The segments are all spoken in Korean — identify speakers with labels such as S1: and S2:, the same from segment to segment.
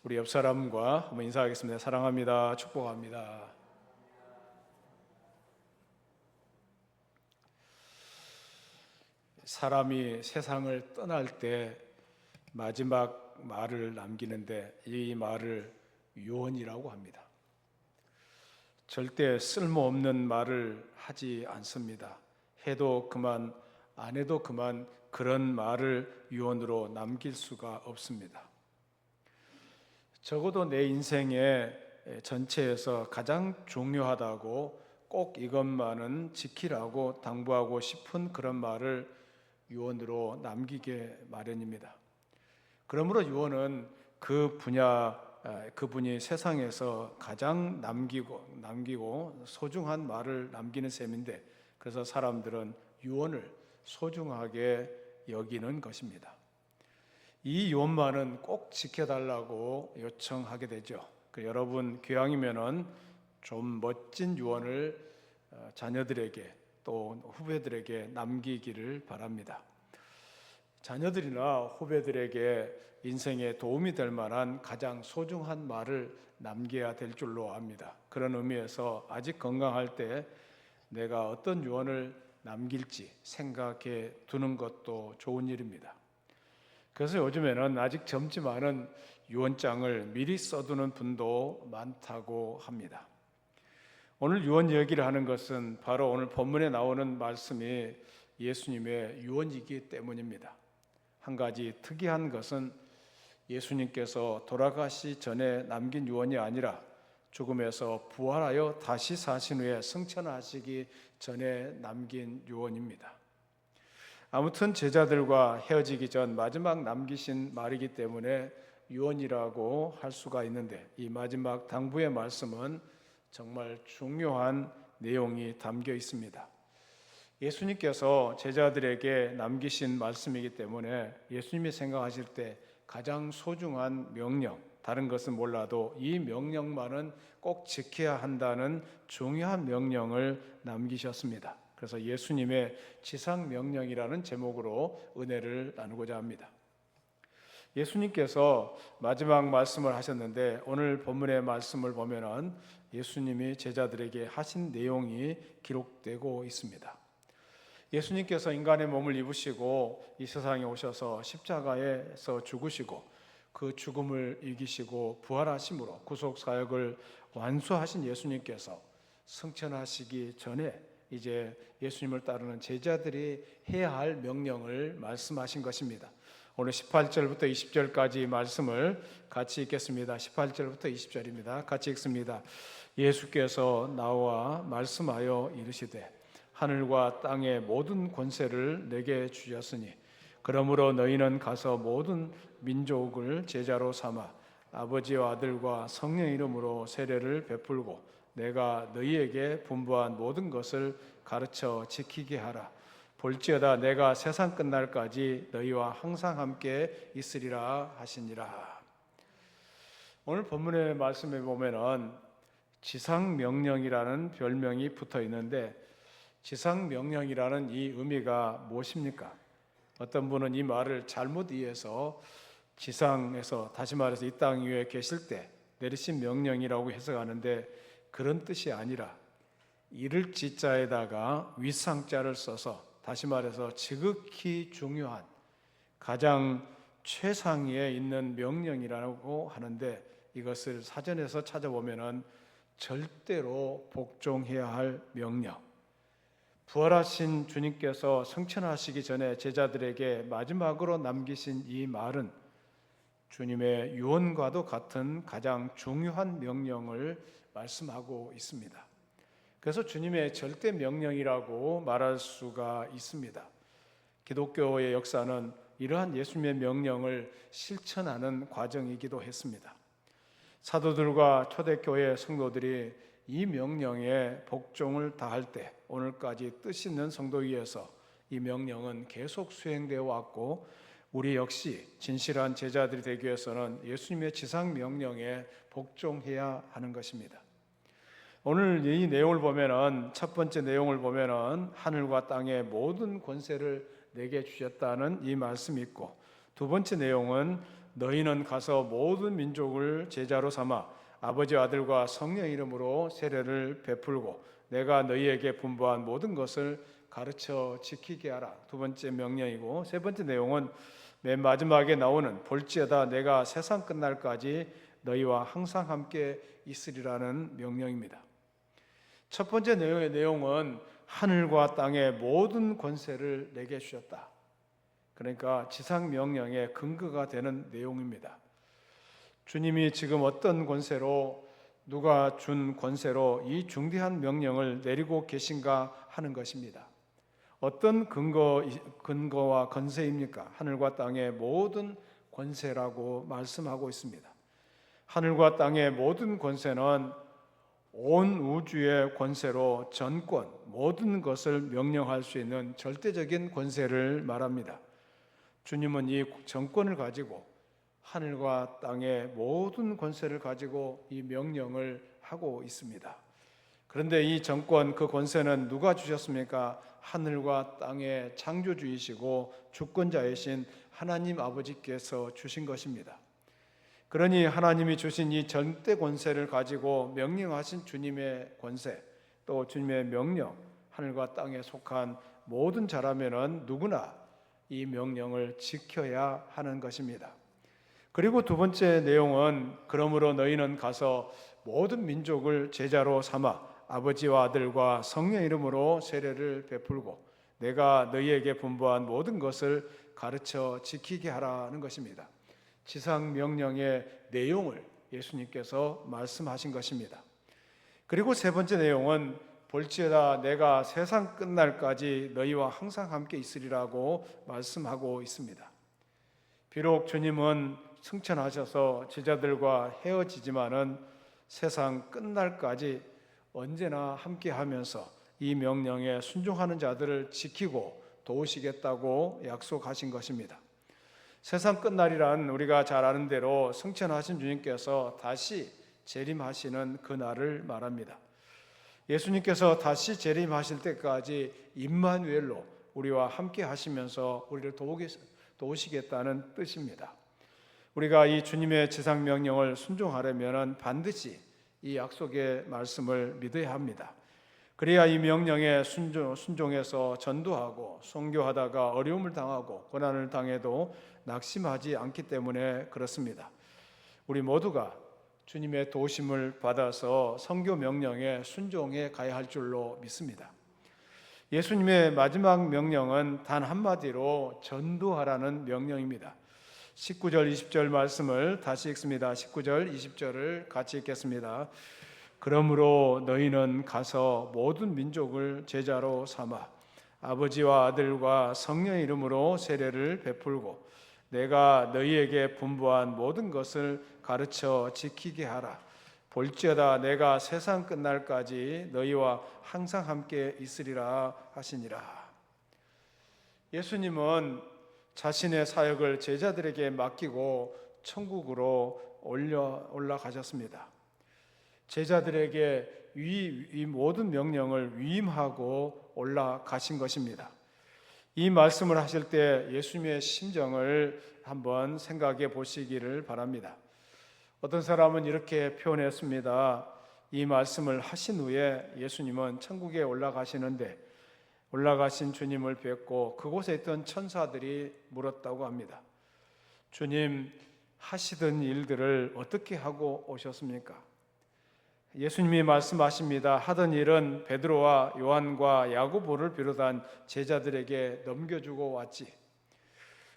S1: 우리 옆 사람과 한번 인사하겠습니다. 사랑합니다. 축복합니다. 사람이 세상을 떠날 때 마지막 말을 남기는데 이 말을 유언이라고 합니다. 절대 쓸모없는 말을 하지 않습니다. 해도 그만, 안 해도 그만, 그런 말을 유언으로 남길 수가 없습니다. 적어도 내 인생의 전체에서 가장 중요하다고 꼭 이것만은 지키라고 당부하고 싶은 그런 말을 유언으로 남기게 마련입니다. 그러므로 유언은 그분이 세상에서 가장 남기고 소중한 말을 남기는 셈인데, 그래서 사람들은 유언을 소중하게 여기는 것입니다. 이 유언만은 꼭 지켜달라고 요청하게 되죠. 여러분 교양이면은 좀 멋진 유언을 자녀들에게 또 후배들에게 남기기를 바랍니다. 자녀들이나 후배들에게 인생에 도움이 될 만한 가장 소중한 말을 남겨야 될 줄로 압니다. 그런 의미에서 아직 건강할 때 내가 어떤 유언을 남길지 생각해 두는 것도 좋은 일입니다. 그래서 요즘에는 아직 젊지만은 유언장을 미리 써두는 분도 많다고 합니다. 오늘 유언 얘기를 하는 것은 바로 오늘 본문에 나오는 말씀이 예수님의 유언이기 때문입니다. 한 가지 특이한 것은 예수님께서 돌아가시 전에 남긴 유언이 아니라 죽음에서 부활하여 다시 사신 후에 승천하시기 전에 남긴 유언입니다. 아무튼 제자들과 헤어지기 전 마지막 남기신 말이기 때문에 유언이라고 할 수가 있는데, 이 마지막 당부의 말씀은 정말 중요한 내용이 담겨 있습니다. 예수님께서 제자들에게 남기신 말씀이기 때문에 예수님이 생각하실 때 가장 소중한 명령, 다른 것은 몰라도 이 명령만은 꼭 지켜야 한다는 중요한 명령을 남기셨습니다. 그래서 예수님의 지상명령이라는 제목으로 은혜를 나누고자 합니다. 예수님께서 마지막 말씀을 하셨는데, 오늘 본문의 말씀을 보면은 예수님이 제자들에게 하신 내용이 기록되고 있습니다. 예수님께서 인간의 몸을 입으시고 이 세상에 오셔서 십자가에서 죽으시고 그 죽음을 이기시고 부활하심으로 구속 사역을 완수하신 예수님께서 승천하시기 전에 이제 예수님을 따르는 제자들이 해야 할 명령을 말씀하신 것입니다. 오늘 18절부터 20절까지 말씀을 같이 읽겠습니다. 18절부터 20절입니다. 같이 읽습니다. 예수께서 나와 말씀하여 이르시되 하늘과 땅의 모든 권세를 내게 주셨으니 그러므로 너희는 가서 모든 민족을 제자로 삼아 아버지와 아들과 성령 이름으로 세례를 베풀고 내가 너희에게 분부한 모든 것을 가르쳐 지키게 하라. 볼지어다 내가 세상 끝날까지 너희와 항상 함께 있으리라 하시니라. 오늘 본문의 말씀에 보면은 지상명령이라는 별명이 붙어 있는데, 지상명령이라는 이 의미가 무엇입니까? 어떤 분은 이 말을 잘못 이해해서 지상에서, 다시 말해서 이 땅 위에 계실 때 내리신 명령이라고 해석하는데, 그런 뜻이 아니라 이를 지자에다가 위상자를 써서, 다시 말해서 지극히 중요한 가장 최상위에 있는 명령이라고 하는데, 이것을 사전에서 찾아보면은 절대로 복종해야 할 명령, 부활하신 주님께서 승천하시기 전에 제자들에게 마지막으로 남기신 이 말은 주님의 유언과도 같은 가장 중요한 명령을 말씀하고 있습니다. 그래서 주님의 절대 명령이라고 말할 수가 있습니다. 기독교의 역사는 이러한 예수님의 명령을 실천하는 과정이기도 했습니다. 사도들과 초대교회 성도들이 이 명령에 복종을 다할 때 오늘까지 뜻있는 성도 위에서 이 명령은 계속 수행되어 왔고, 우리 역시 진실한 제자들이 되기 위해서는 예수님의 지상 명령에 복종해야 하는 것입니다. 오늘 이 내용을 보면은, 첫 번째 내용을 보면은 하늘과 땅의 모든 권세를 내게 주셨다는 이 말씀이 있고, 두 번째 내용은 너희는 가서 모든 민족을 제자로 삼아 아버지와 아들과 성령 이름으로 세례를 베풀고 내가 너희에게 분부한 모든 것을 가르쳐 지키게 하라. 두 번째 명령이고, 세 번째 내용은 맨 마지막에 나오는 볼지어다 내가 세상 끝날까지 너희와 항상 함께 있으리라는 명령입니다. 첫 번째 내용의 내용은 하늘과 땅의 모든 권세를 내게 주셨다. 그러니까 지상 명령의 근거가 되는 내용입니다. 주님이 지금 어떤 권세로, 누가 준 권세로 이 중대한 명령을 내리고 계신가 하는 것입니다. 어떤 근거와 권세입니까? 하늘과 땅의 모든 권세라고 말씀하고 있습니다. 하늘과 땅의 모든 권세는 온 우주의 권세로 전권, 모든 것을 명령할 수 있는 절대적인 권세를 말합니다. 주님은 이 정권을 가지고 하늘과 땅의 모든 권세를 가지고 이 명령을 하고 있습니다. 그런데 이 정권, 그 권세는 누가 주셨습니까? 하늘과 땅의 창조주이시고 주권자이신 하나님 아버지께서 주신 것입니다. 그러니 하나님이 주신 이 절대 권세를 가지고 명령하신 주님의 권세, 또 주님의 명령, 하늘과 땅에 속한 모든 자라면은 누구나 이 명령을 지켜야 하는 것입니다. 그리고 두 번째 내용은 그러므로 너희는 가서 모든 민족을 제자로 삼아 아버지와 아들과 성령 이름으로 세례를 베풀고 내가 너희에게 분부한 모든 것을 가르쳐 지키게 하라는 것입니다. 지상 명령의 내용을 예수님께서 말씀하신 것입니다. 그리고 세 번째 내용은 볼지어다 내가 세상 끝날까지 너희와 항상 함께 있으리라고 말씀하고 있습니다. 비록 주님은 승천하셔서 제자들과 헤어지지만은 세상 끝날까지 언제나 함께 하면서 이 명령에 순종하는 자들을 지키고 도우시겠다고 약속하신 것입니다. 세상 끝날이란 우리가 잘 아는 대로 승천하신 주님께서 다시 재림하시는 그날을 말합니다. 예수님께서 다시 재림하실 때까지 임마누엘로 우리와 함께 하시면서 우리를 도우시겠다는 뜻입니다. 우리가 이 주님의 지상 명령을 순종하려면 반드시 이 약속의 말씀을 믿어야 합니다. 그래야 이 명령에 순종해서 전도하고 선교하다가 어려움을 당하고 고난을 당해도 낙심하지 않기 때문에 그렇습니다. 우리 모두가 주님의 도우심을 받아서 선교 명령에 순종해 가야 할 줄로 믿습니다. 예수님의 마지막 명령은 단 한마디로 전도하라는 명령입니다. 19절 20절 말씀을 다시 읽습니다. 19절 20절을 같이 읽겠습니다. 그러므로 너희는 가서 모든 민족을 제자로 삼아 아버지와 아들과 성령의 이름으로 세례를 베풀고 내가 너희에게 분부한 모든 것을 가르쳐 지키게 하라. 볼지어다 내가 세상 끝날까지 너희와 항상 함께 있으리라 하시니라. 예수님은 자신의 사역을 제자들에게 맡기고 천국으로 올라가셨습니다. 제자들에게 이 모든 명령을 위임하고 올라가신 것입니다. 이 말씀을 하실 때 예수님의 심정을 한번 생각해 보시기를 바랍니다. 어떤 사람은 이렇게 표현했습니다. 이 말씀을 하신 후에 예수님은 천국에 올라가시는데 올라가신 주님을 뵙고 그곳에 있던 천사들이 물었다고 합니다. 주님, 하시던 일들을 어떻게 하고 오셨습니까? 예수님이 말씀하십니다. 하던 일은 베드로와 요한과 야고보를 비롯한 제자들에게 넘겨주고 왔지.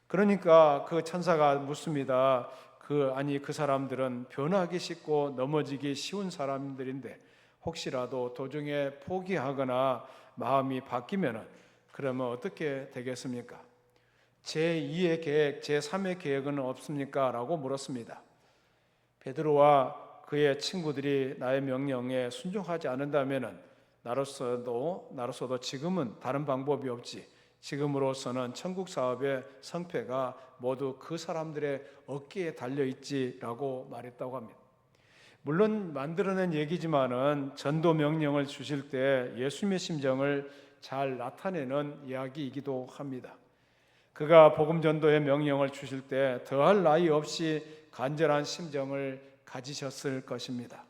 S1: 그러니까 그 천사가 묻습니다. 그 사람들은 변하기 쉽고 넘어지기 쉬운 사람들인데 혹시라도 도중에 포기하거나 마음이 바뀌면 그러면 어떻게 되겠습니까? 제2의 계획, 제3의 계획은 없습니까? 라고 물었습니다. 베드로와 그의 친구들이 나의 명령에 순종하지 않는다면 나로서도 지금은 다른 방법이 없지. 지금으로서는 천국 사업의 성패가 모두 그 사람들의 어깨에 달려있지라고 말했다고 합니다. 물론 만들어낸 얘기지만은 전도 명령을 주실 때 예수님의 심정을 잘 나타내는 이야기이기도 합니다. 그가 복음 전도의 명령을 주실 때 더할 나위 없이 간절한 심정을 가지셨을 것입니다.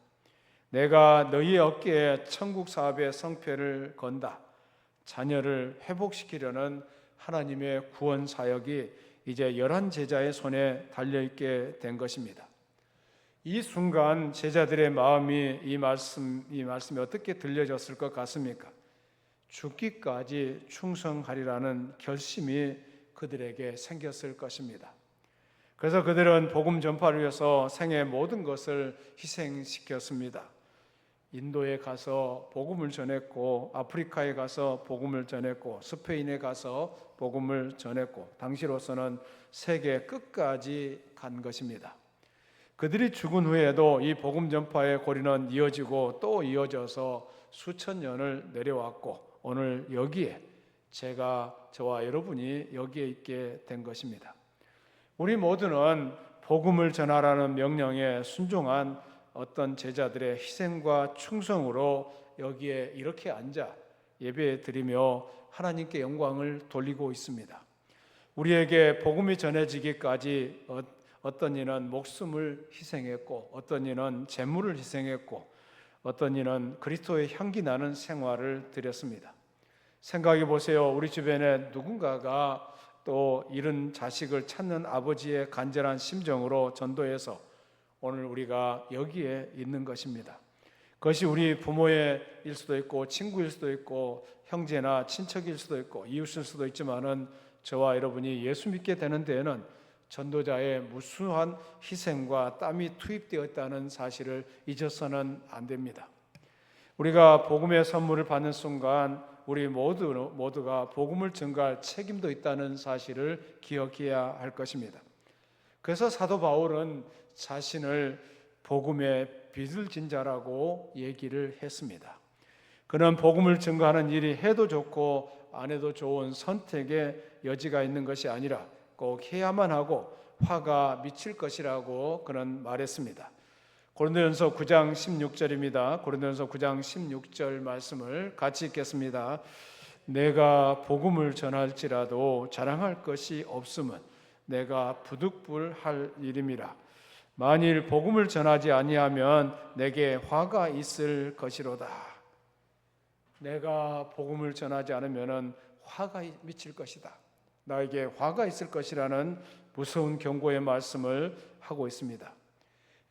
S1: 내가 너희 어깨에 천국 사업의 성패를 건다. 자녀를 회복시키려는 하나님의 구원 사역이 이제 11 제자의 손에 달려있게 된 것입니다. 이 순간 제자들의 마음이 이 말씀이 어떻게 들려졌을 것 같습니까? 죽기까지 충성하리라는 결심이 그들에게 생겼을 것입니다. 그래서 그들은 복음 전파를 위해서 생애 모든 것을 희생시켰습니다. 인도에 가서 복음을 전했고, 아프리카에 가서 복음을 전했고, 스페인에 가서 복음을 전했고, 당시로서는 세계 끝까지 간 것입니다. 그들이 죽은 후에도 이 복음 전파의 고리는 이어지고 또 이어져서 수천 년을 내려왔고, 오늘 여기에 저와 여러분이 여기에 있게 된 것입니다. 우리 모두는 복음을 전하라는 명령에 순종한 어떤 제자들의 희생과 충성으로 여기에 이렇게 앉아 예배 드리며 하나님께 영광을 돌리고 있습니다. 우리에게 복음이 전해지기까지 어떤 이는 목숨을 희생했고, 어떤 이는 재물을 희생했고, 어떤 이는 그리스도의 향기 나는 생활을 드렸습니다. 생각해 보세요. 우리 주변에 누군가가 또 잃은 자식을 찾는 아버지의 간절한 심정으로 전도해서 오늘 우리가 여기에 있는 것입니다. 그것이 우리 부모의 일 수도 있고, 친구일 수도 있고, 형제나 친척일 수도 있고, 이웃일 수도 있지만은 저와 여러분이 예수 믿게 되는 데에는 전도자의 무수한 희생과 땀이 투입되었다는 사실을 잊어서는 안 됩니다. 우리가 복음의 선물을 받는 순간 우리 모두가 복음을 전가할 책임도 있다는 사실을 기억해야 할 것입니다. 그래서 사도 바울은 자신을 복음의 빚을 진 자라고 얘기를 했습니다. 그는 복음을 전가하는 일이 해도 좋고 안 해도 좋은 선택의 여지가 있는 것이 아니라 꼭 해야만 하고 화가 미칠 것이라고 그는 말했습니다. 고린도전서 9장 16절입니다. 고린도전서 9장 16절 말씀을 같이 읽겠습니다. 내가 복음을 전할지라도 자랑할 것이 없음은 내가 부득불할 일임이라. 만일 복음을 전하지 아니하면 내게 화가 있을 것이로다. 내가 복음을 전하지 않으면 화가 미칠 것이다. 나에게 화가 있을 것이라는 무서운 경고의 말씀을 하고 있습니다.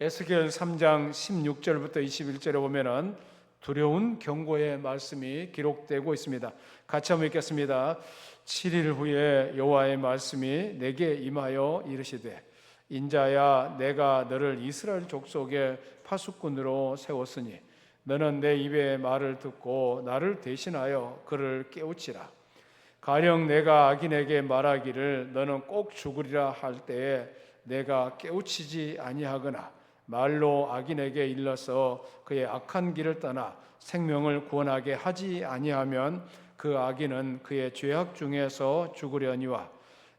S1: 에스겔 3장 16절부터 21절에 보면은 두려운 경고의 말씀이 기록되고 있습니다. 같이 한번 읽겠습니다. 7일 후에 여호와의 말씀이 내게 임하여 이르시되 인자야 내가 너를 이스라엘 족속의 파수꾼으로 세웠으니 너는 내 입의 말을 듣고 나를 대신하여 그를 깨우치라. 가령 내가 악인에게 말하기를 너는 꼭 죽으리라 할 때에 내가 깨우치지 아니하거나 말로 악인에게 일러서 그의 악한 길을 떠나 생명을 구원하게 하지 아니하면 그 악인은 그의 죄악 중에서 죽으려니와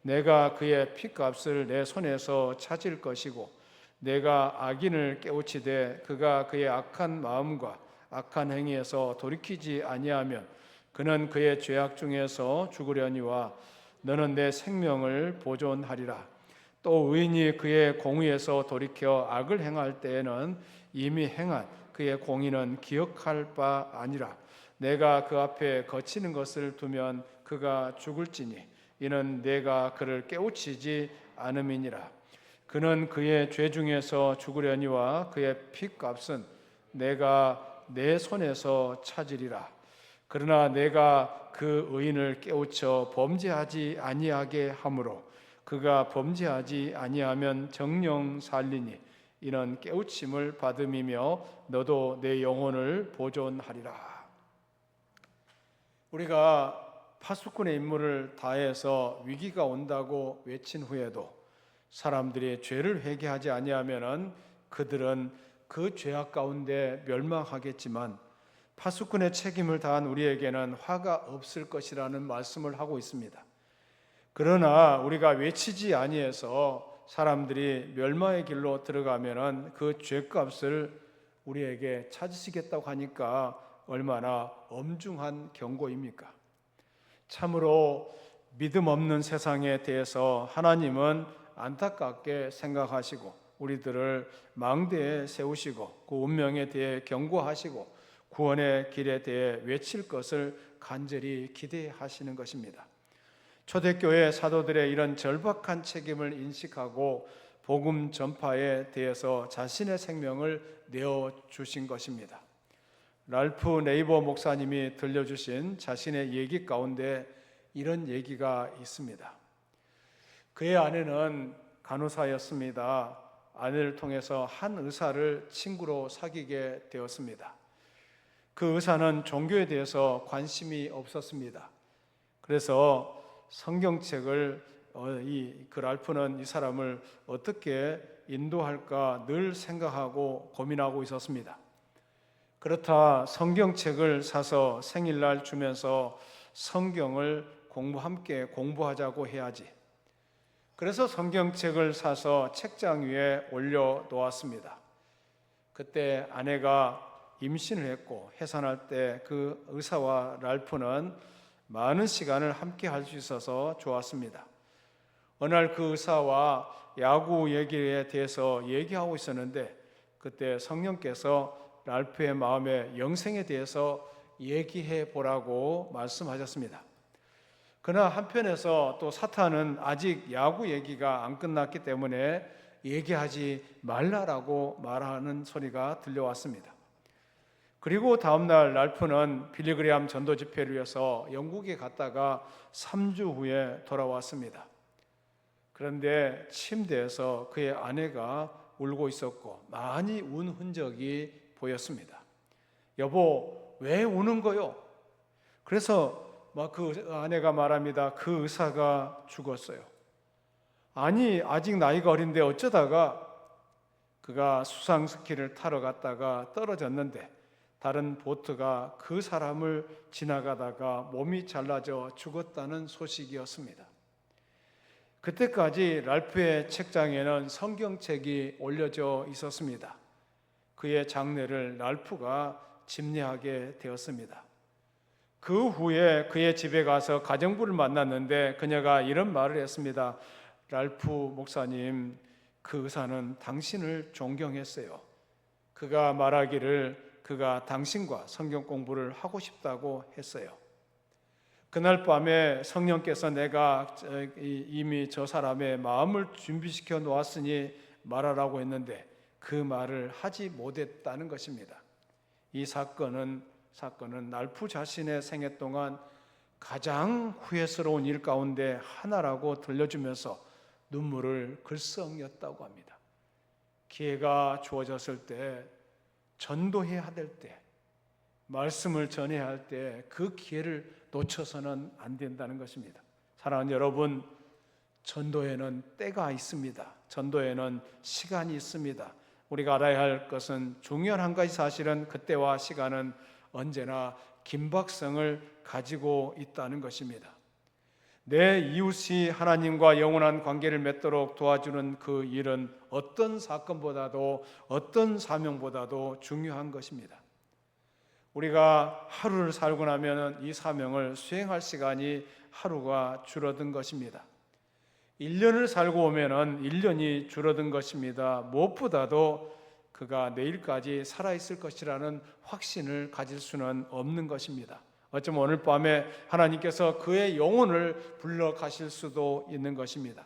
S1: 내가 그의 핏값을 내 손에서 찾을 것이고 내가 악인을 깨우치되 그가 그의 악한 마음과 악한 행위에서 돌이키지 아니하면 그는 그의 죄악 중에서 죽으려니와 너는 내 생명을 보존하리라. 또 의인이 그의 공의에서 돌이켜 악을 행할 때에는 이미 행한 그의 공의는 기억할 바 아니라 내가 그 앞에 거치는 것을 두면 그가 죽을지니 이는 내가 그를 깨우치지 않음이니라. 그는 그의 죄 중에서 죽으려니와 그의 핏값은 내가 내 손에서 찾으리라. 그러나 내가 그 의인을 깨우쳐 범죄하지 아니하게 하므로 그가 범죄하지 아니하면 정령 살리니 이는 깨우침을 받음이며 너도 내 영혼을 보존하리라. 우리가 파수꾼의 임무를 다해서 위기가 온다고 외친 후에도 사람들이 죄를 회개하지 아니하면 그들은 그 죄악 가운데 멸망하겠지만 파수꾼의 책임을 다한 우리에게는 화가 없을 것이라는 말씀을 하고 있습니다. 그러나 우리가 외치지 아니해서 사람들이 멸망의 길로 들어가면은 그 죄값을 우리에게 찾으시겠다고 하니까 얼마나 엄중한 경고입니까? 참으로 믿음 없는 세상에 대해서 하나님은 안타깝게 생각하시고 우리들을 망대에 세우시고 그 운명에 대해 경고하시고 구원의 길에 대해 외칠 것을 간절히 기대하시는 것입니다. 초대교회 사도들의 이런 절박한 책임을 인식하고 복음 전파에 대해서 자신의 생명을 내어주신 것입니다. 랄프 네이버 목사님이 들려주신 자신의 얘기 가운데 이런 얘기가 있습니다. 그의 아내는 간호사였습니다. 아내를 통해서 한 의사를 친구로 사귀게 되었습니다. 그 의사는 종교에 대해서 관심이 없었습니다. 그래서 성경책을 그 랄프는 이 사람을 어떻게 인도할까 늘 생각하고 고민하고 있었습니다. 그렇다 성경책을 사서 생일날 주면서 성경을 함께 공부하자고 해야지. 그래서 성경책을 사서 책장 위에 올려놓았습니다. 그때 아내가 임신을 했고 해산할 때 그 의사와 랄프는 많은 시간을 함께 할 수 있어서 좋았습니다. 어느 날 그 의사와 야구 얘기에 대해서 얘기하고 있었는데 그때 성령께서 랄프의 마음에 영생에 대해서 얘기해 보라고 말씀하셨습니다. 그러나 한편에서 또 사탄은 아직 야구 얘기가 안 끝났기 때문에 얘기하지 말라라고 말하는 소리가 들려왔습니다. 그리고 다음날 랄프는 빌리그레암 전도 집회를 위해서 영국에 갔다가 3주 후에 돌아왔습니다. 그런데 침대에서 그의 아내가 울고 있었고 많이 운 흔적이 보였습니다. 여보, 왜 우는 거요? 그래서 그 아내가 말합니다. 그 의사가 죽었어요. 아니, 아직 나이가 어린데 어쩌다가 그가 수상 스키를 타러 갔다가 떨어졌는데 다른 보트가 그 사람을 지나가다가 몸이 잘라져 죽었다는 소식이었습니다. 그때까지 랄프의 책장에는 성경책이 올려져 있었습니다. 그의 장례를 랄프가 집례하게 되었습니다. 그 후에 그의 집에 가서 가정부를 만났는데 그녀가 이런 말을 했습니다. 랄프 목사님, 그 의사는 당신을 존경했어요. 그가 말하기를 그가 당신과 성경 공부를 하고 싶다고 했어요. 그날 밤에 성령께서 내가 이미 저 사람의 마음을 준비시켜 놓았으니 말하라고 했는데 그 말을 하지 못했다는 것입니다. 이 사건은 랄프 자신의 생애 동안 가장 후회스러운 일 가운데 하나라고 들려주면서 눈물을 글썽였다고 합니다. 기회가 주어졌을 때, 전도해야 될 때, 말씀을 전해야 할 때 그 기회를 놓쳐서는 안 된다는 것입니다. 사랑하는 여러분, 전도에는 때가 있습니다. 전도에는 시간이 있습니다. 우리가 알아야 할 것은 중요한 한 가지 사실은 그때와 시간은 언제나 긴박성을 가지고 있다는 것입니다. 내 이웃이 하나님과 영원한 관계를 맺도록 도와주는 그 일은 어떤 사건보다도 어떤 사명보다도 중요한 것입니다. 우리가 하루를 살고 나면 이 사명을 수행할 시간이 하루가 줄어든 것입니다. 1년을 살고 오면 1년이 줄어든 것입니다. 무엇보다도 그가 내일까지 살아있을 것이라는 확신을 가질 수는 없는 것입니다. 어쩌면 오늘 밤에 하나님께서 그의 영혼을 불러 가실 수도 있는 것입니다.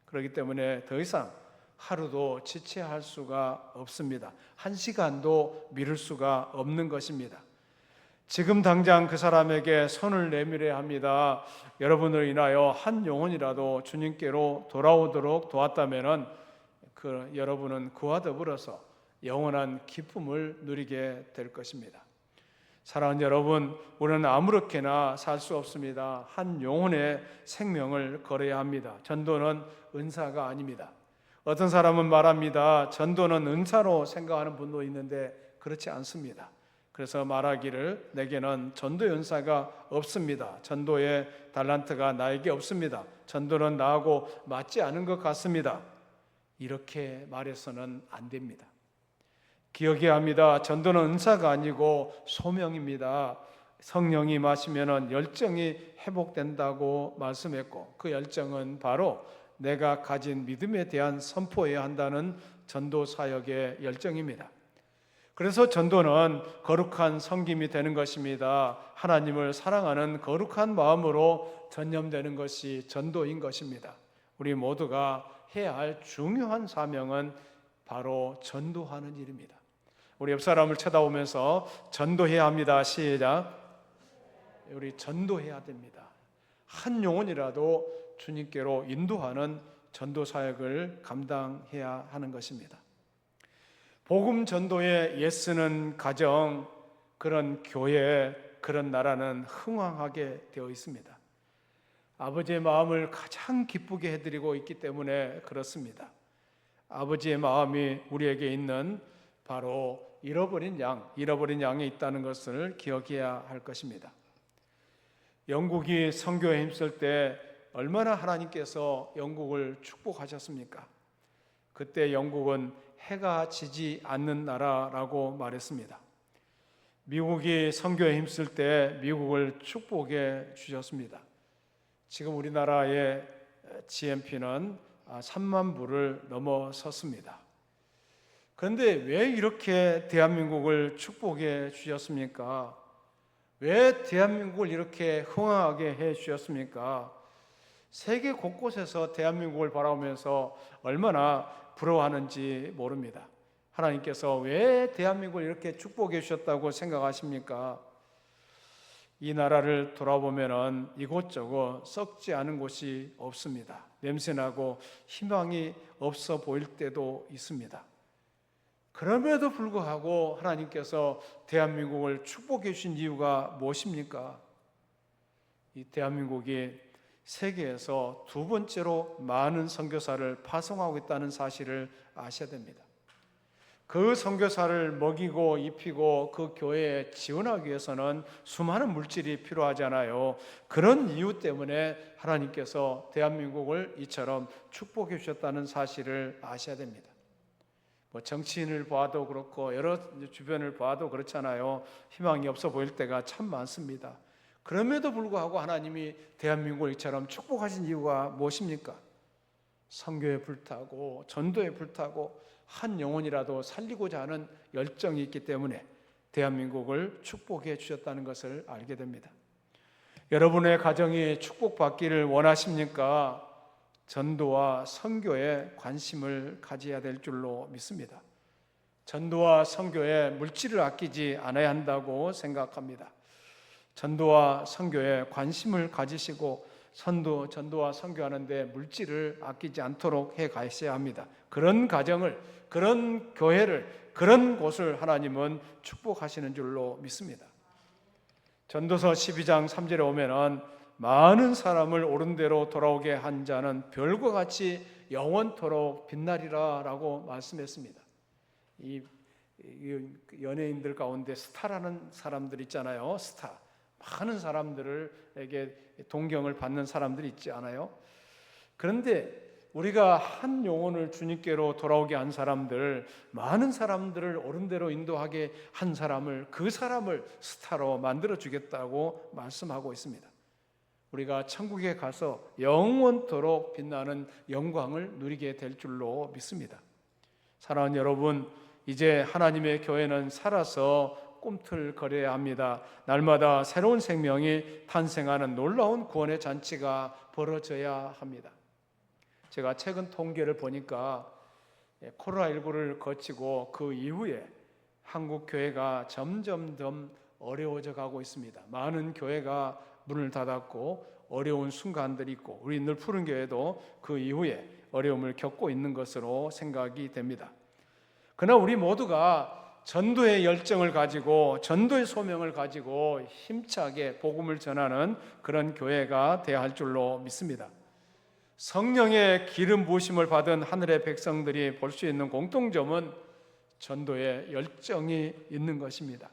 S1: 그렇기 때문에 더 이상 하루도 지체할 수가 없습니다. 한 시간도 미룰 수가 없는 것입니다. 지금 당장 그 사람에게 손을 내밀어야 합니다. 여러분을 인하여 한 영혼이라도 주님께로 돌아오도록 도왔다면 여러분은 그와 더불어서 영원한 기쁨을 누리게 될 것입니다. 사랑하는 여러분, 우리는 아무렇게나 살 수 없습니다. 한 영혼의 생명을 걸어야 합니다. 전도는 은사가 아닙니다. 어떤 사람은 말합니다. 전도는 은사로 생각하는 분도 있는데 그렇지 않습니다. 그래서 말하기를 내게는 전도 연사가 없습니다. 전도의 달란트가 나에게 없습니다. 전도는 나하고 맞지 않은 것 같습니다. 이렇게 말해서는 안 됩니다. 기억해야 합니다. 전도는 은사가 아니고 소명입니다. 성령이 임하시면은 열정이 회복된다고 말씀했고, 그 열정은 바로 내가 가진 믿음에 대한 선포해야 한다는 전도 사역의 열정입니다. 그래서 전도는 거룩한 섬김이 되는 것입니다. 하나님을 사랑하는 거룩한 마음으로 전념되는 것이 전도인 것입니다. 우리 모두가 해야 할 중요한 사명은 바로 전도하는 일입니다. 우리 옆 사람을 쳐다보면서 전도해야 합니다. 시작. 우리 전도해야 됩니다. 한 영혼이라도 주님께로 인도하는 전도 사역을 감당해야 하는 것입니다. 복음 전도에 애쓰는 가정, 그런 교회, 그런 나라는 흥왕하게 되어 있습니다. 아버지의 마음을 가장 기쁘게 해드리고 있기 때문에 그렇습니다. 아버지의 마음이 우리에게 있는 바로 잃어버린 양이 있다는 것을 기억해야 할 것입니다. 영국이 선교에 힘쓸 때 얼마나 하나님께서 영국을 축복하셨습니까? 그때 영국은 해가 지지 않는 나라라고 말했습니다. 미국이 선교에 힘쓸 때 미국을 축복해 주셨습니다. 지금 우리나라의 GNP는 3만 부를 넘어섰습니다. 그런데 왜 이렇게 대한민국을 축복해 주셨습니까? 왜 대한민국을 이렇게 흥황하게 해 주셨습니까? 세계 곳곳에서 대한민국을 바라보면서 얼마나 부러워하는지 모릅니다. 하나님께서 왜 대한민국을 이렇게 축복해 주셨다고 생각하십니까? 이 나라를 돌아보면 이곳저곳 썩지 않은 곳이 없습니다. 냄새나고 희망이 없어 보일 때도 있습니다. 그럼에도 불구하고 하나님께서 대한민국을 축복해 주신 이유가 무엇입니까? 이 대한민국이 세계에서 두 번째로 많은 선교사를 파송하고 있다는 사실을 아셔야 됩니다. 그 선교사를 먹이고 입히고 그 교회에 지원하기 위해서는 수많은 물질이 필요하잖아요. 그런 이유 때문에 하나님께서 대한민국을 이처럼 축복해 주셨다는 사실을 아셔야 됩니다. 정치인을 봐도 그렇고 여러 주변을 봐도 그렇잖아요. 희망이 없어 보일 때가 참 많습니다. 그럼에도 불구하고 하나님이 대한민국을 이처럼 축복하신 이유가 무엇입니까? 선교에 불타고 전도에 불타고 한 영혼이라도 살리고자 하는 열정이 있기 때문에 대한민국을 축복해 주셨다는 것을 알게 됩니다. 여러분의 가정이 축복받기를 원하십니까? 전도와 선교에 관심을 가져야 될 줄로 믿습니다. 전도와 선교에 물질을 아끼지 않아야 한다고 생각합니다. 전도와 선교에 관심을 가지시고 전도와 선교하는데 물질을 아끼지 않도록 해 가셔야 합니다. 그런 가정을, 그런 교회를, 그런 곳을 하나님은 축복하시는 줄로 믿습니다. 전도서 12장 3절에 오면은 많은 사람을 옳은 대로 돌아오게 한 자는 별과 같이 영원토록 빛나리라 라고 말씀했습니다. 이 연예인들 가운데 스타라는 사람들 있잖아요. 스타. 많은 사람들에게 동경을 받는 사람들이 있지 않아요? 그런데 우리가 한 영혼을 주님께로 돌아오게 한 사람들, 많은 사람들을 옳은 대로 인도하게 한 사람을, 그 사람을 스타로 만들어 주겠다고 말씀하고 있습니다. 우리가 천국에 가서 영원토록 빛나는 영광을 누리게 될 줄로 믿습니다. 사랑하는 여러분, 이제 하나님의 교회는 살아서 꿈틀거려야 합니다. 날마다 새로운 생명이 탄생하는 놀라운 구원의 잔치가 벌어져야 합니다. 제가 최근 통계를 보니까 코로나19를 거치고 그 이후에 한국 교회가 점점 더 어려워져 가고 있습니다. 많은 교회가 문을 닫았고 어려운 순간들이 있고 우리 늘 푸른 교회도 그 이후에 어려움을 겪고 있는 것으로 생각이 됩니다. 그러나 우리 모두가 전도의 열정을 가지고 전도의 소명을 가지고 힘차게 복음을 전하는 그런 교회가 되어야 할 줄로 믿습니다. 성령의 기름 부으심을 받은 하늘의 백성들이 볼 수 있는 공통점은 전도의 열정이 있는 것입니다.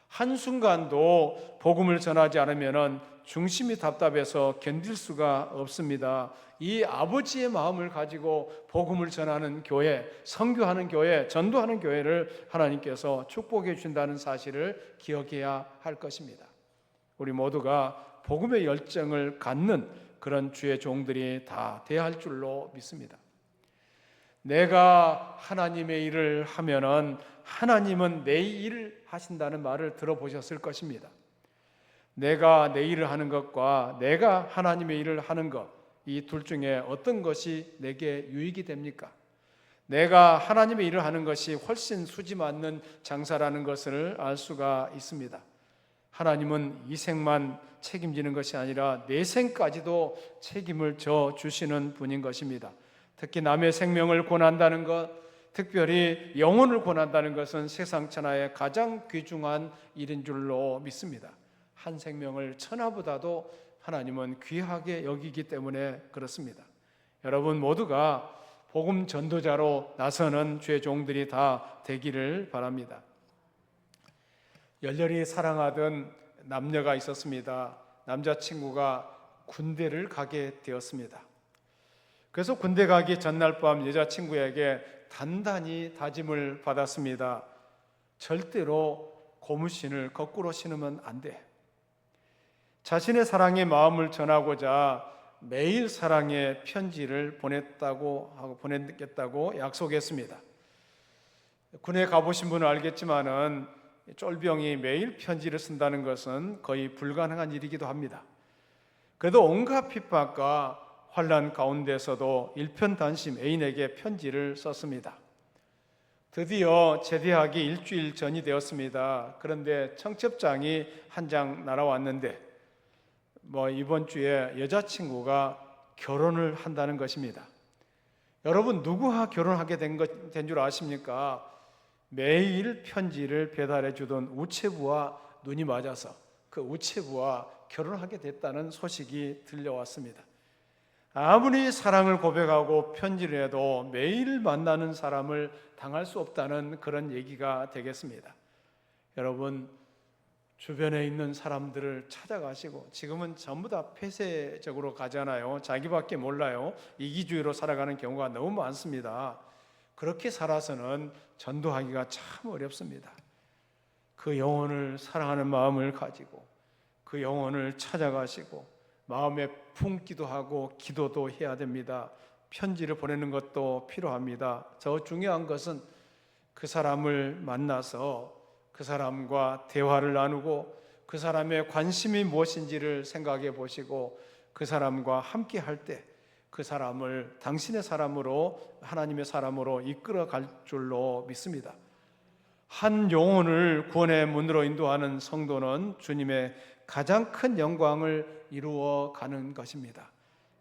S1: 한순간도 복음을 전하지 않으면 중심이 답답해서 견딜 수가 없습니다. 이 아버지의 마음을 가지고 복음을 전하는 교회, 선교하는 교회, 전도하는 교회를 하나님께서 축복해 주신다는 사실을 기억해야 할 것입니다. 우리 모두가 복음의 열정을 갖는 그런 주의 종들이 다 돼야 할 줄로 믿습니다. 내가 하나님의 일을 하면은 하나님은 내 일을 하신다는 말을 들어보셨을 것입니다. 내가 내 일을 하는 것과 내가 하나님의 일을 하는 것, 이 둘 중에 어떤 것이 내게 유익이 됩니까? 내가 하나님의 일을 하는 것이 훨씬 수지 맞는 장사라는 것을 알 수가 있습니다. 하나님은 이 생만 책임지는 것이 아니라 내 생까지도 책임을 져 주시는 분인 것입니다. 특히 남의 생명을 권한다는 것, 특별히 영혼을 권한다는 것은 세상 천하의 가장 귀중한 일인 줄로 믿습니다. 한 생명을 천하보다도 하나님은 귀하게 여기기 때문에 그렇습니다. 여러분 모두가 복음 전도자로 나서는 주의 종들이 다 되기를 바랍니다. 열렬히 사랑하던 남녀가 있었습니다. 남자친구가 군대를 가게 되었습니다. 그래서 군대 가기 전날 밤 여자친구에게 단단히 다짐을 받았습니다. 절대로 고무신을 거꾸로 신으면 안 돼. 자신의 사랑의 마음을 전하고자 매일 사랑의 편지를 보내겠다고 약속했습니다. 군에 가보신 분은 알겠지만은 쫄병이 매일 편지를 쓴다는 것은 거의 불가능한 일이기도 합니다. 그래도 온갖 핍박과 환난 가운데서도 일편단심 애인에게 편지를 썼습니다. 드디어 제대하기 일주일 전이 되었습니다. 그런데 청첩장이 한 장 날아왔는데 이번 주에 여자친구가 결혼을 한다는 것입니다. 여러분 누구와 결혼하게 된 줄 아십니까? 매일 편지를 배달해 주던 우체부와 눈이 맞아서 그 우체부와 결혼하게 됐다는 소식이 들려왔습니다. 아무리 사랑을 고백하고 편지를 해도 매일 만나는 사람을 당할 수 없다는 그런 얘기가 되겠습니다. 여러분 주변에 있는 사람들을 찾아가시고, 지금은 전부 다 폐쇄적으로 가잖아요. 자기밖에 몰라요. 이기주의로 살아가는 경우가 너무 많습니다. 그렇게 살아서는 전도하기가 참 어렵습니다. 그 영혼을 사랑하는 마음을 가지고 그 영혼을 찾아가시고 마음에 품기도 하고 기도도 해야 됩니다. 편지를 보내는 것도 필요합니다. 더 중요한 것은 그 사람을 만나서 그 사람과 대화를 나누고 그 사람의 관심이 무엇인지를 생각해 보시고 그 사람과 함께 할 때 그 사람을 당신의 사람으로, 하나님의 사람으로 이끌어 갈 줄로 믿습니다. 한 영혼을 구원의 문으로 인도하는 성도는 주님의 가장 큰 영광을 이루어 가는 것입니다.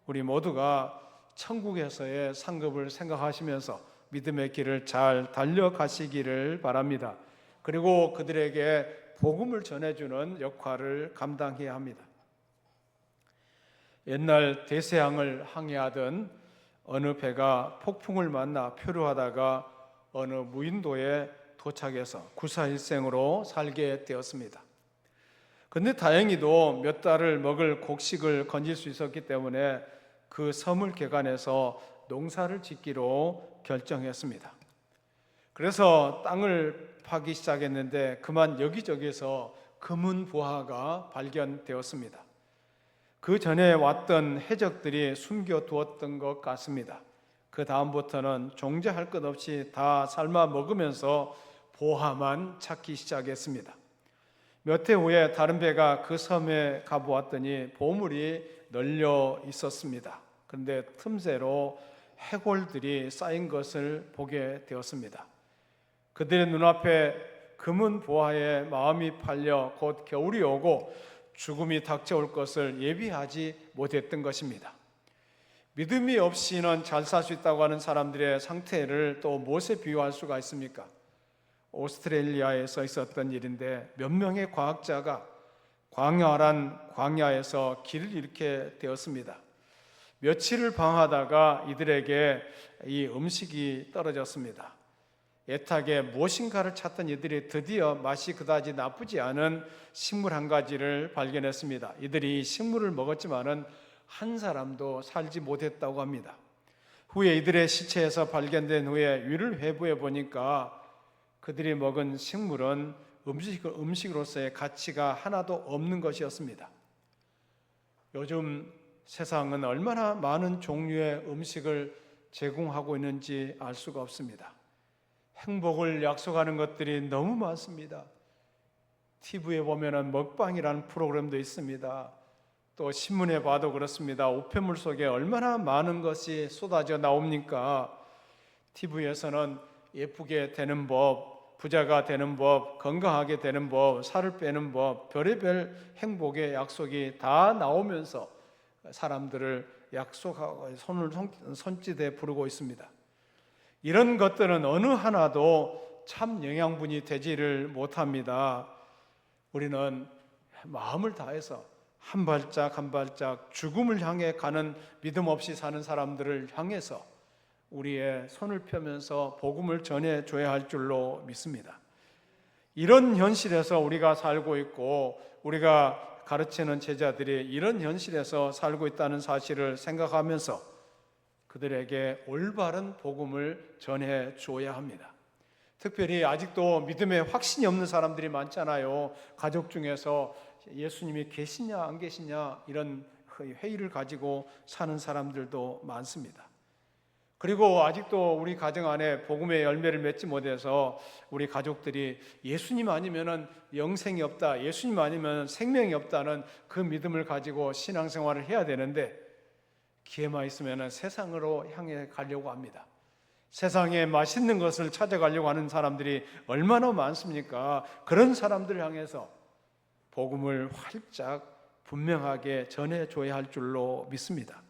S1: 우리 모두가 천국에서의 상급을 생각하시면서 믿음의 길을 잘 달려가시기를 바랍니다. 그리고 그들에게 복음을 전해주는 역할을 감당해야 합니다. 옛날 대서양을 항해하던 어느 배가 폭풍을 만나 표류하다가 어느 무인도에 도착해서 구사일생으로 살게 되었습니다. 그런데 다행히도 몇 달을 먹을 곡식을 건질 수 있었기 때문에 그 섬을 개간해서 농사를 짓기로 결정했습니다. 그래서 땅을 파기 시작했는데 그만 여기저기서 금은 부하가 발견되었습니다. 그 전에 왔던 해적들이 숨겨두었던 것 같습니다. 그 다음부터는 존재할 것 없이 다 삶아 먹으면서 보화만 찾기 시작했습니다. 몇 해 후에 다른 배가 그 섬에 가보았더니 보물이 널려 있었습니다. 그런데 틈새로 해골들이 쌓인 것을 보게 되었습니다. 그들의 눈앞에 금은 보화에 마음이 팔려 곧 겨울이 오고 죽음이 닥쳐올 것을 예비하지 못했던 것입니다. 믿음이 없이는 잘 살 수 있다고 하는 사람들의 상태를 또 무엇에 비유할 수가 있습니까? 오스트레일리아에서 있었던 일인데 몇 명의 과학자가 광활한 광야에서 길을 잃게 되었습니다. 며칠을 방황하다가 이들에게 이 음식이 떨어졌습니다. 애타게 무엇인가를 찾던 이들이 드디어 맛이 그다지 나쁘지 않은 식물 한 가지를 발견했습니다. 이들이 식물을 먹었지만은 한 사람도 살지 못했다고 합니다. 후에 이들의 시체에서 발견된 후에 위를 회부해 보니까 그들이 먹은 식물은 음식으로서의 가치가 하나도 없는 것이었습니다. 요즘 세상은 얼마나 많은 종류의 음식을 제공하고 있는지 알 수가 없습니다. 행복을 약속하는 것들이 너무 많습니다. TV에 보면은 먹방이라는 프로그램도 있습니다. 또 신문에 봐도 그렇습니다. 우편물 속에 얼마나 많은 것이 쏟아져 나옵니까? TV에서는 예쁘게 되는 법, 부자가 되는 법, 건강하게 되는 법, 살을 빼는 법, 별의별 행복의 약속이 다 나오면서 사람들을 약속하고 손짓에 부르고 있습니다. 이런 것들은 어느 하나도 참 영양분이 되지를 못합니다. 우리는 마음을 다해서 한 발짝 한 발짝 죽음을 향해 가는 믿음 없이 사는 사람들을 향해서 우리의 손을 펴면서 복음을 전해줘야 할 줄로 믿습니다. 이런 현실에서 우리가 살고 있고 우리가 가르치는 제자들이 이런 현실에서 살고 있다는 사실을 생각하면서 그들에게 올바른 복음을 전해줘야 합니다. 특별히 아직도 믿음에 확신이 없는 사람들이 많잖아요. 가족 중에서 예수님이 계시냐 안 계시냐 이런 회의를 가지고 사는 사람들도 많습니다. 그리고 아직도 우리 가정 안에 복음의 열매를 맺지 못해서 우리 가족들이 예수님 아니면은 영생이 없다, 예수님 아니면 생명이 없다는 그 믿음을 가지고 신앙생활을 해야 되는데 기회만 있으면은 세상으로 향해 가려고 합니다. 세상에 맛있는 것을 찾아가려고 하는 사람들이 얼마나 많습니까? 그런 사람들을 향해서 복음을 활짝 분명하게 전해줘야 할 줄로 믿습니다.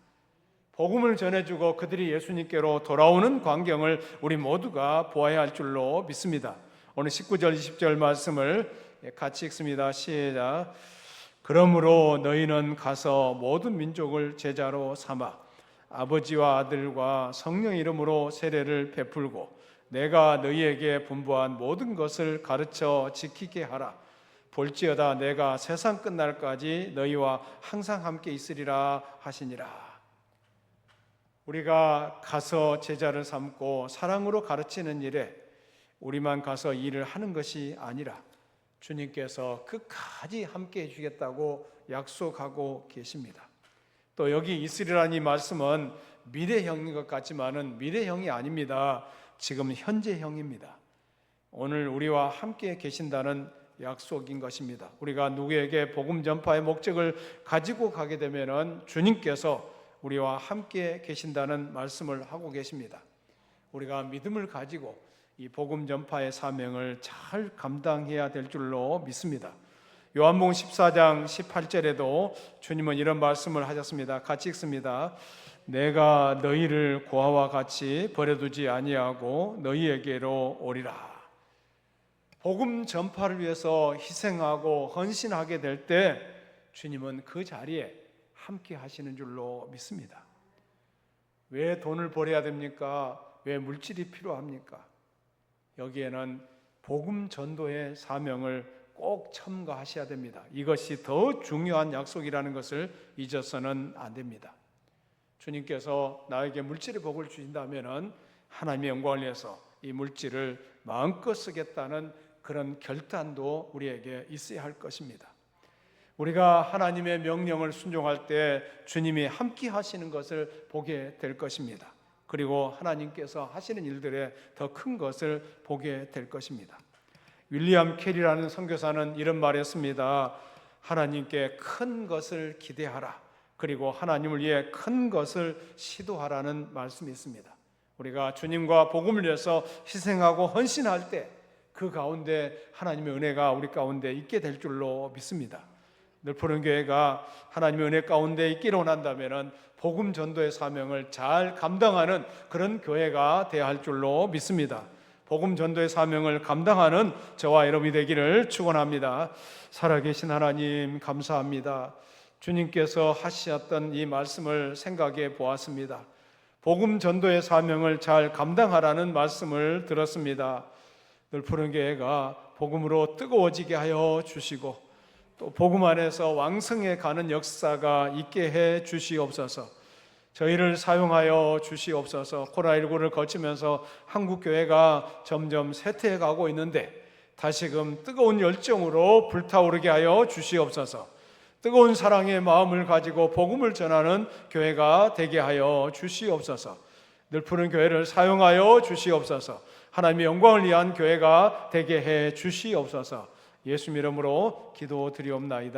S1: 복음을 전해주고 그들이 예수님께로 돌아오는 광경을 우리 모두가 보아야 할 줄로 믿습니다. 오늘 19절 20절 말씀을 같이 읽습니다. 시작. 그러므로 너희는 가서 모든 민족을 제자로 삼아 아버지와 아들과 성령 이름으로 세례를 베풀고 내가 너희에게 분부한 모든 것을 가르쳐 지키게 하라. 볼지어다 내가 세상 끝날까지 너희와 항상 함께 있으리라 하시니라. 우리가 가서 제자를 삼고 사랑으로 가르치는 일에 우리만 가서 일을 하는 것이 아니라 주님께서 끝까지 함께 해주겠다고 약속하고 계십니다. 또 여기 있으리라는 이 말씀은 미래형인 것 같지만은 미래형이 아닙니다. 지금 현재형입니다. 오늘 우리와 함께 계신다는 약속인 것입니다. 우리가 누구에게 복음 전파의 목적을 가지고 가게 되면은 주님께서 우리와 함께 계신다는 말씀을 하고 계십니다. 우리가 믿음을 가지고 이 복음 전파의 사명을 잘 감당해야 될 줄로 믿습니다. 요한복음 14장 18절에도 주님은 이런 말씀을 하셨습니다. 같이 읽습니다. 내가 너희를 고아와 같이 버려두지 아니하고 너희에게로 오리라. 복음 전파를 위해서 희생하고 헌신하게 될 때 주님은 그 자리에 함께 하시는 줄로 믿습니다. 왜 돈을 벌어야 됩니까? 왜 물질이 필요합니까? 여기에는 복음 전도의 사명을 꼭 첨가하셔야 됩니다. 이것이 더 중요한 약속이라는 것을 잊어서는 안 됩니다. 주님께서 나에게 물질의 복을 주신다면 하나님의 영광을 위해서 이 물질을 마음껏 쓰겠다는 그런 결단도 우리에게 있어야 할 것입니다. 우리가 하나님의 명령을 순종할 때 주님이 함께 하시는 것을 보게 될 것입니다. 그리고 하나님께서 하시는 일들에 더 큰 것을 보게 될 것입니다. 윌리엄 캐리라는 선교사는 이런 말을 했습니다. 하나님께 큰 것을 기대하라. 그리고 하나님을 위해 큰 것을 시도하라는 말씀이 있습니다. 우리가 주님과 복음을 위해서 희생하고 헌신할 때 그 가운데 하나님의 은혜가 우리 가운데 있게 될 줄로 믿습니다. 늘푸른 교회가 하나님의 은혜 가운데 있기를 원한다면 복음 전도의 사명을 잘 감당하는 그런 교회가 되어야 할 줄로 믿습니다. 복음 전도의 사명을 감당하는 저와 여러분이 되기를 축원합니다. 살아계신 하나님 감사합니다. 주님께서 하셨던 이 말씀을 생각해 보았습니다. 복음 전도의 사명을 잘 감당하라는 말씀을 들었습니다. 늘푸른 교회가 복음으로 뜨거워지게 하여 주시고 또 복음 안에서 왕성해 가는 역사가 있게 해 주시옵소서. 저희를 사용하여 주시옵소서. 코로나19를 거치면서 한국 교회가 점점 쇠퇴해 가고 있는데 다시금 뜨거운 열정으로 불타오르게 하여 주시옵소서. 뜨거운 사랑의 마음을 가지고 복음을 전하는 교회가 되게 하여 주시옵소서. 늘 푸른 교회를 사용하여 주시옵소서. 하나님의 영광을 위한 교회가 되게 해 주시옵소서. 예수 이름으로 기도드리옵나이다.